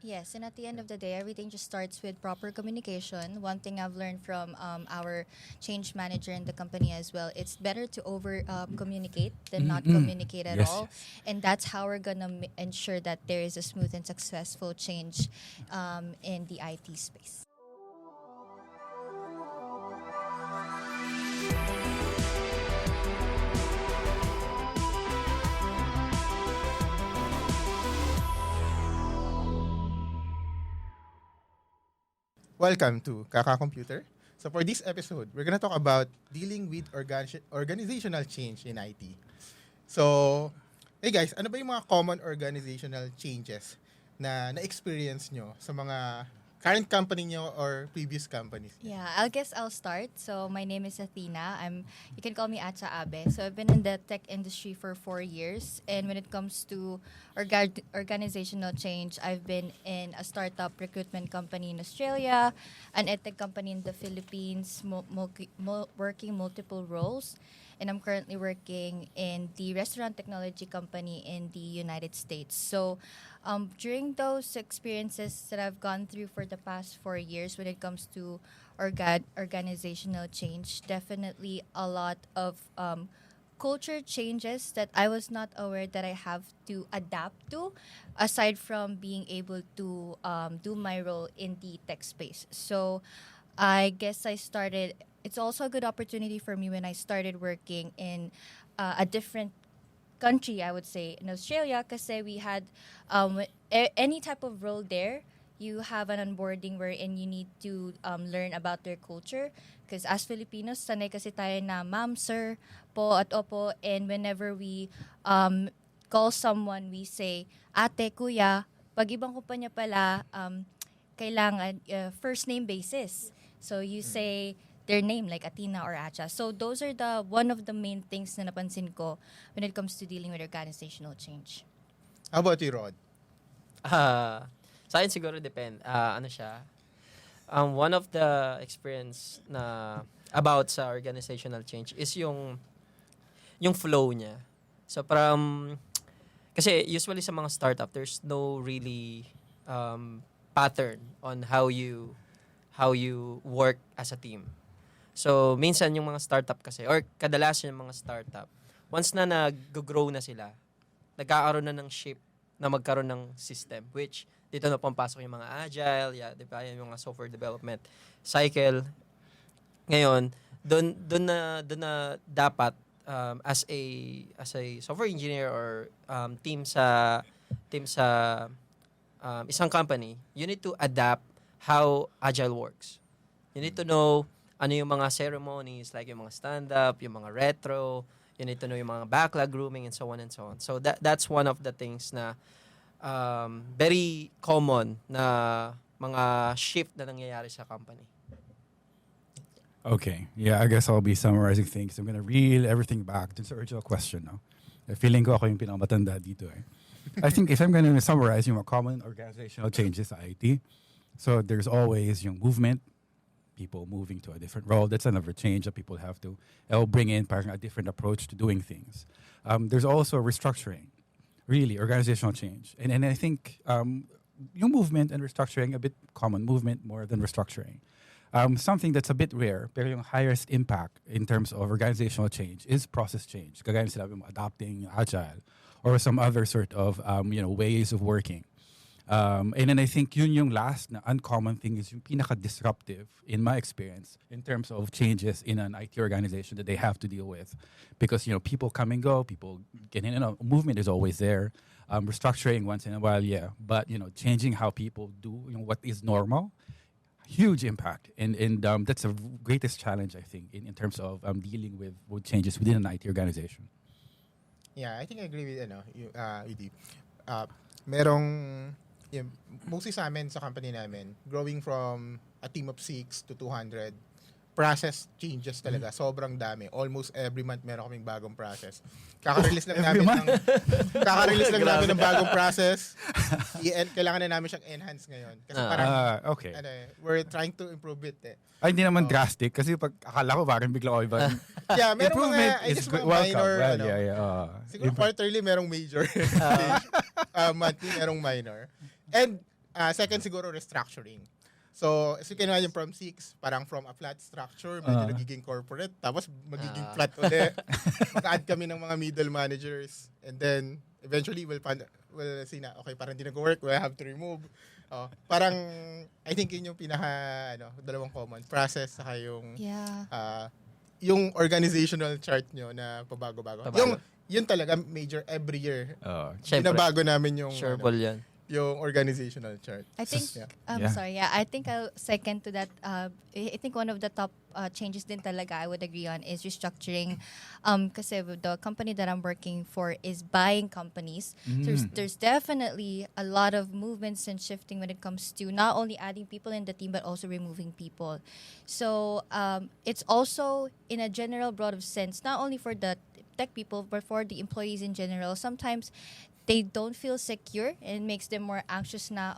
Yes, and at the end of the day, everything just starts with proper communication. One thing I've learned from our change manager in the company as well, it's better to over communicate than not Mm-mm. communicate at Yes, all. yes. And that's how we're going to ensure that there is a smooth and successful change in the IT space. Welcome to Kaka Computer. So for this episode, we're gonna talk about dealing with organizational change in IT. So, hey guys, ano ba yung mga common organizational changes na na-experience nyo sa mga current company nyo or previous companies nyo? Yeah, I guess I'll start. So my name is Athena. You can call me Atcha Abe. So I've been in the tech industry for 4 years, and when it comes to organizational change, I've been in a startup recruitment company in Australia, an edtech company in the Philippines, working multiple roles, and I'm currently working in the restaurant technology company in the United States. So during those experiences that I've gone through for the past 4 years, when it comes to organizational change, definitely a lot of culture changes that I was not aware that I have to adapt to, aside from being able to do my role in the tech space. So I guess it's also a good opportunity for me when I started working in a different country, I would say, in Australia, kasi we had any type of role there. You have an onboarding wherein you need to learn about their culture. Because as Filipinos, sanay kasi tayo na ma'am, sir, po at opo. And whenever we call someone, we say ate, kuya. Pag ibang kumpanya pala, kailangan first name basis. So you say their name like Athena or Atcha. So those are the one of the main things na napansin ko when it comes to dealing with organizational change. How about you, Rod? Sa akin siguro ano siya, one of the experience na about sa organizational change is yung flow niya. So kasi usually sa mga startup, there's no really pattern on how you work as a team. So minsan yung mga startup kasi, or kadalasan yung mga startup, once na nag-grow na sila, nagkakaroon na ng shape na magkaroon ng system, which dito na pumpasok yung mga agile, di ba? Yung mga software development cycle. Ngayon, doon na dapat as a software engineer or team sa isang company, you need to adapt how agile works. You need to know ano yung mga ceremonies, like yung mga stand-up, yung mga retro, you need to know yung mga backlog grooming, and so on and so on. So that's one of the things na very common na mga shift na nangyayari sa company. Okay. Yeah, I guess I'll be summarizing things. I'm gonna reel everything back to the original question. No? Feeling ko ako yung pinakamatanda dito eh. I think if I'm gonna summarize yung mga common organizational changes sa IT, so there's always yung movement, people moving to a different role. That's another change that people have to bring in a different approach to doing things. There's also restructuring, really, organizational change. And I think yung movement and restructuring, a bit common, movement more than restructuring. Something that's a bit rare, pero yung highest impact in terms of organizational change is process change. Kagaya ng sinabi mo, adopting agile or some other sort of ways of working. And then I think yun yung last na uncommon thing is yung pinaka-disruptive in my experience in terms of changes in an IT organization that they have to deal with. Because, people come and go, people get in and out. Movement is always there. Restructuring once in a while, yeah. But, changing how people do what is normal, huge impact. And that's the greatest challenge, I think, in terms of dealing with changes within an IT organization. Yeah, I think I agree with with you. Merong mostly sa amin sa company namin, growing from a team of 6 to 200, process changes talaga. Sobrang dami. Almost every month meron kaming bagong process. Kaka-release lang namin ng bagong process. Kailangan na namin siyang enhance ngayon. Kasi parang okay. We're trying to improve it eh. Ay, hindi naman drastic kasi pag akala ko parang bigla ko iba. Yeah, meron improvement mga, I is guess mga welcome. minor, Well, siguro quarterly merong major. Monthly merong minor. And Second siguro, restructuring. So, as you can imagine, from 6, parang from a flat structure, medyo nagiging corporate, tapos magiging flat ulit. Mag-add kami ng mga middle managers. And then, eventually, we'll see na, okay, parang hindi nag-work, we'll have to remove. Parang, I think yun yung dalawang common. Process, saka yung, Yeah. yung organizational chart nyo na pabago-bago. Pabago. Yun talaga, major every year. Syempre, Binabago namin yung, sureball yan. yung organizational chart. I think I think I'll second to that. I think one of the top changes din talaga I would agree on is restructuring. Kasi the company that I'm working for is buying companies. So there's definitely a lot of movements and shifting when it comes to not only adding people in the team but also removing people. So it's also in a general broad of sense, not only for the tech people but for the employees in general. Sometimes they don't feel secure and it makes them more anxious na,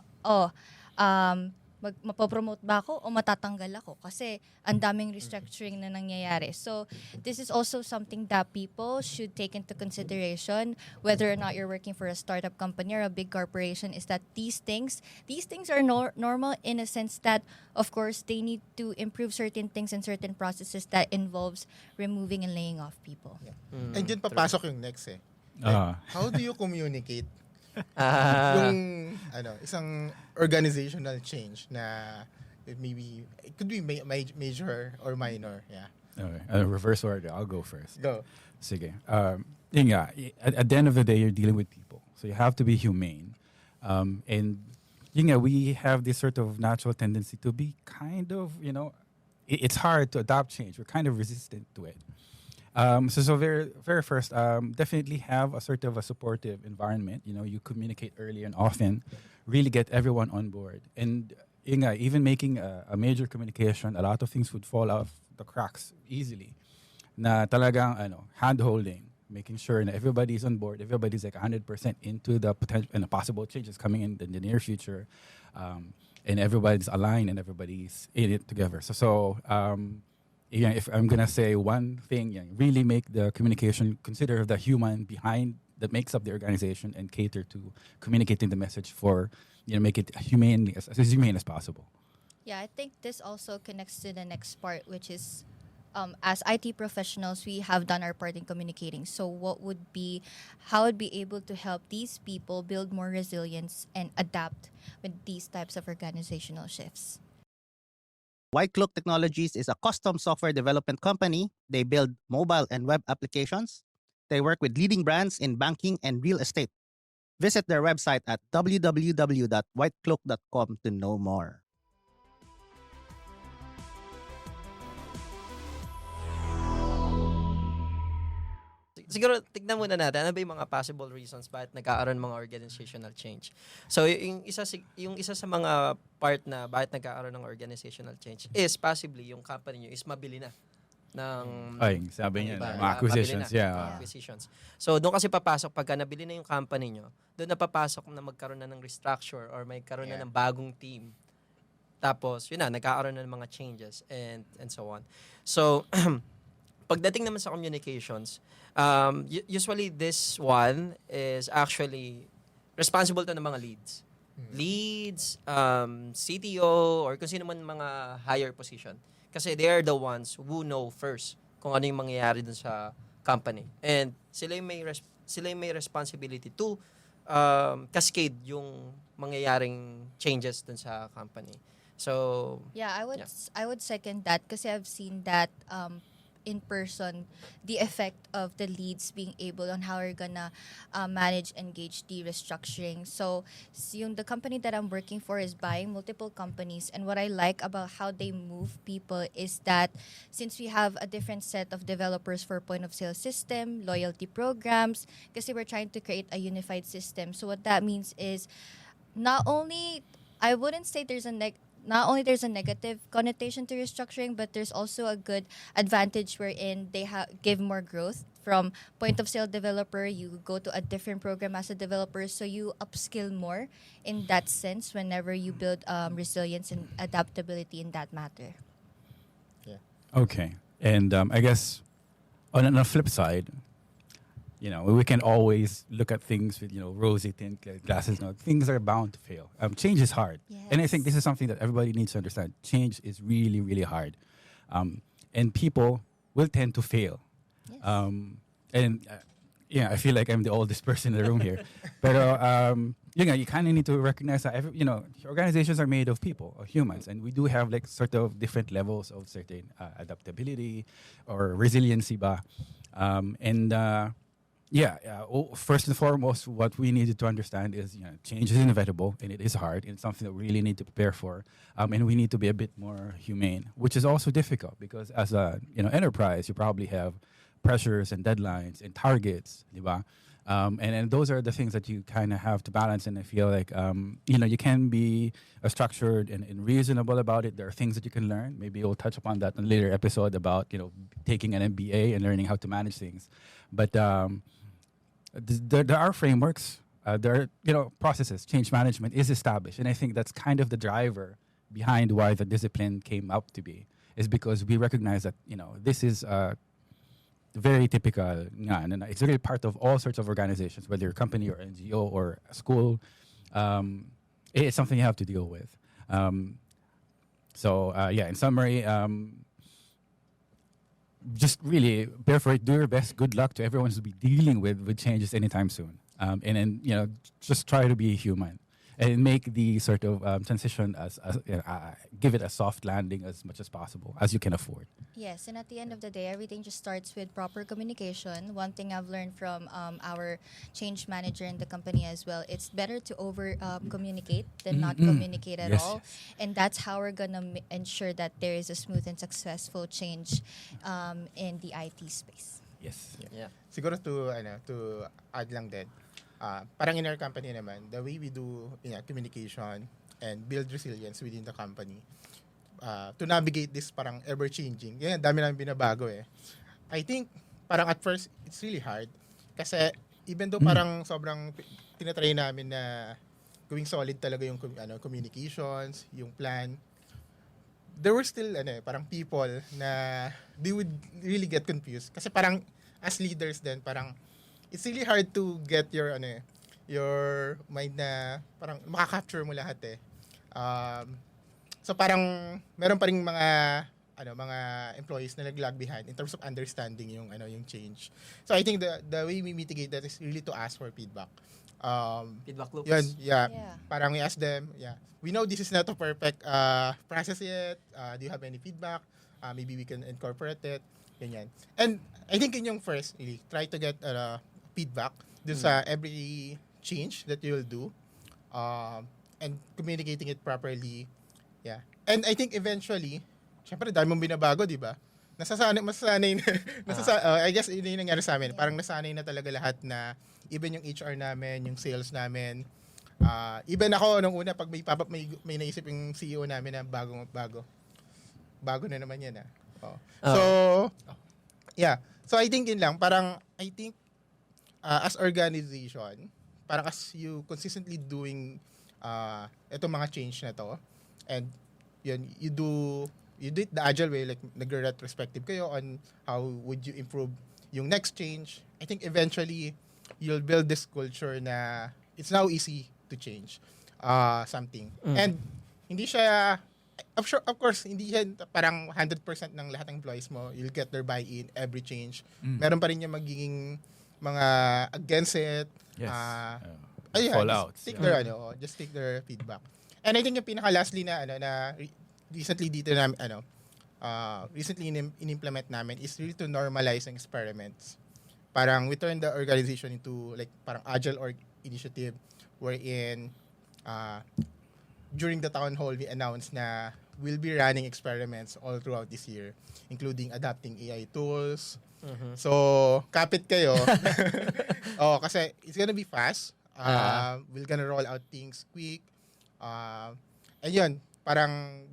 mapopromote ba ako o matatanggal ako? Kasi ang daming restructuring na nangyayari. So, this is also something that people should take into consideration, whether or not you're working for a startup company or a big corporation, is that these things are normal in a sense that, of course, they need to improve certain things and certain processes that involves removing and laying off people. And dyan papasok yung next how do you communicate yung isang organizational change na it could be major or minor. Okay. Reverse order. I'll go first. Go. Sige. Yun nga, at the end of the day, you're dealing with people. So you have to be humane. And yun nga, we have this sort of natural tendency to be kind of, it's hard to adopt change. We're kind of resistant to it. So very, very first, definitely have a sort of a supportive environment. You communicate early and often, really get everyone on board. And even making a major communication, a lot of things would fall off the cracks easily. Na talagang hand-holding, making sure that everybody's on board, everybody's like 100% into the potential and the possible changes coming in the near future, and everybody's aligned and everybody's in it together. So if I'm gonna say one thing, really make the communication, consider the human behind that makes up the organization and cater to communicating the message for, make it as humane as possible. Yeah, I think this also connects to the next part, which is as IT professionals, we have done our part in communicating. So how would be able to help these people build more resilience and adapt with these types of organizational shifts? White Cloak Technologies is a custom software development company. They build mobile and web applications. They work with leading brands in banking and real estate. Visit their website at www.whitecloak.com to know more. Siguro, tignan muna natin, ano ba yung mga possible reasons bakit nagkakaroon mga organizational change. So, yung isa sa mga part na bakit nagkakaroon ng organizational change is possibly yung company nyo is mabili na ng sabi niya, iba, mga acquisitions. Acquisitions. So, doon kasi papasok, pagka nabili na yung company nyo, doon na papasok na magkaroon na ng restructure or may karoon na ng bagong team. Tapos, nagkakaroon na ng mga changes and so on. So, pagdating naman sa communications, usually this one is actually responsible to ng mga leads. Leads, CTO, or kung sino man mga higher position. Kasi they are the ones who know first kung ano yung mangyayari dun sa company. And sila yung may responsibility to cascade yung mangyayaring changes dun sa company. So, yeah, I would second that kasi I've seen that in person, the effect of the leads being able on how you're gonna manage, engage the restructuring. So the company that I'm working for is buying multiple companies, and what I like about how they move people is that since we have a different set of developers for point of sale system, loyalty programs, kasi we're trying to create a unified system. So what that means is I wouldn't say there's a negative connotation to restructuring, but there's also a good advantage wherein they give more growth. From point of sale developer, you go to a different program as a developer, so you upskill more in that sense whenever you build resilience and adaptability in that matter. Okay. And I guess on the flip side, we can always look at things with rosy tint glasses. No, things are bound to fail. Change is hard, and I think this is something that everybody needs to understand. Change is really, really hard, and people will tend to fail. Yes. And I feel like I'm the oldest person in the room here, but you kind of need to recognize that organizations are made of people, of humans, and we do have like sort of different levels of certain adaptability or resiliency, first and foremost, what we needed to understand is change is inevitable and it is hard and it's something that we really need to prepare for, and we need to be a bit more humane, which is also difficult because as a enterprise, you probably have pressures and deadlines and targets, diba? And those are the things that you kind of have to balance. And I feel like you can be structured and reasonable about it. There are things that you can learn. Maybe we'll touch upon that in a later episode about taking an MBA and learning how to manage things. But there are frameworks. There are processes. Change management is established, and I think that's kind of the driver behind why the discipline came up to be. Is because we recognize that this is very typical, and it's really part of all sorts of organizations, whether you're a company or NGO or a school. It's something you have to deal with. In summary, just really therefore do your best. Good luck to everyone who's be dealing with changes anytime soon. And then just try to be human and make the sort of transition as give it a soft landing as much as possible as you can afford. Yes, and at the end of the day, everything just starts with proper communication. One thing I've learned from our change manager in the company as well, it's better to over communicate than not communicate at Yes, all. yes. And that's how we're going to ensure that there is a smooth and successful change in the IT space. Yes. Yeah. Siguro to add lang din, parang in our company naman, the way we do communication and build resilience within the company, to navigate this parang ever-changing, dami namin binabago eh. I think, parang at first, it's really hard. Kasi, even though parang sobrang tinatry namin na gawing solid talaga yung communications, yung plan, there were still parang people na they would really get confused. Kasi parang, as leaders then parang, it's really hard to get your mind na parang makaka-capture mo lahat eh. So parang meron pa ring mga employees na nag-lag behind in terms of understanding yung change. So I think the way we mitigate that is really to ask for feedback. Feedback loops. Yun, Yeah. Parang we ask them, we know this is not a perfect process yet. Do you have any feedback? Maybe we can incorporate it. Ganyan. And I think yun yung first, really, try to get feedback dun sa every change that you will do, and communicating it properly. Yeah. And I think eventually, syempre dahil mong binabago, di ba? Masasanay na, I guess yun yung nangyari sa amin. Parang nasanay na talaga lahat na even yung HR namin, yung sales namin, even ako nung una pag may pop-up, may naisip yung CEO namin na bago na naman yan So I think yun lang, parang I think as organization, parang as you consistently doing itong mga change na to, and yun, you do it the agile way, like nagre-retrospective kayo on how would you improve yung next change. I think eventually you'll build this culture na it's now easy to change something. And hindi siya, of course, hindi yan parang 100% ng lahat ng employees mo, you'll get their buy-in every change. Meron pa rin yung magiging mga against it. Yes. Fallouts. Just take their feedback. And I think yung pinaka-lastly na recently dito na recently in-implement namin is really to normalize ang experiments. Parang we turn the organization into like parang agile org initiative wherein during the town hall we announced na we'll be running experiments all throughout this year, including adapting AI tools. So, kapit kayo. Kasi it's gonna be fast. We're gonna roll out things quick. And yun, parang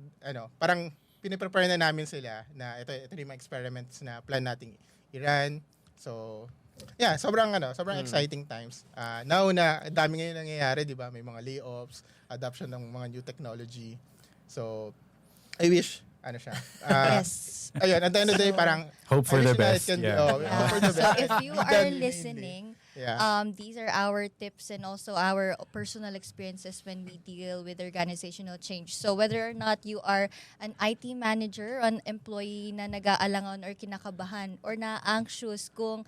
piniprepare na namin sila na ito yung mga experiments na plan nating i-run. So, sobrang exciting times. Now na dami ngayon nangyayari, 'di ba? May mga layoffs, adoption ng mga new technology. So, I wish ano siya. Yes. Ayun, at the end of the day, So- parang Hope for I the wish na it best. can be- Yeah. oh, Yeah. hope for the So best. if you Be are done mainly. listening, Yeah. these are our tips and also our personal experiences when we deal with organizational change. So whether or not you are an IT manager, an employee na nag-aalangan or kinakabahan or na-anxious kung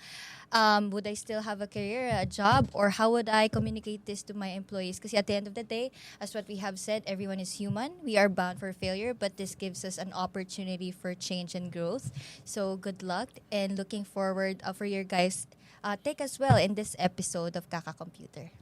would I still have a career, a job, or how would I communicate this to my employees? Because at the end of the day, as what we have said, everyone is human. We are bound for failure, but this gives us an opportunity for change and growth. So good luck and looking forward for your guys' take as well in this episode of Kaka Computer.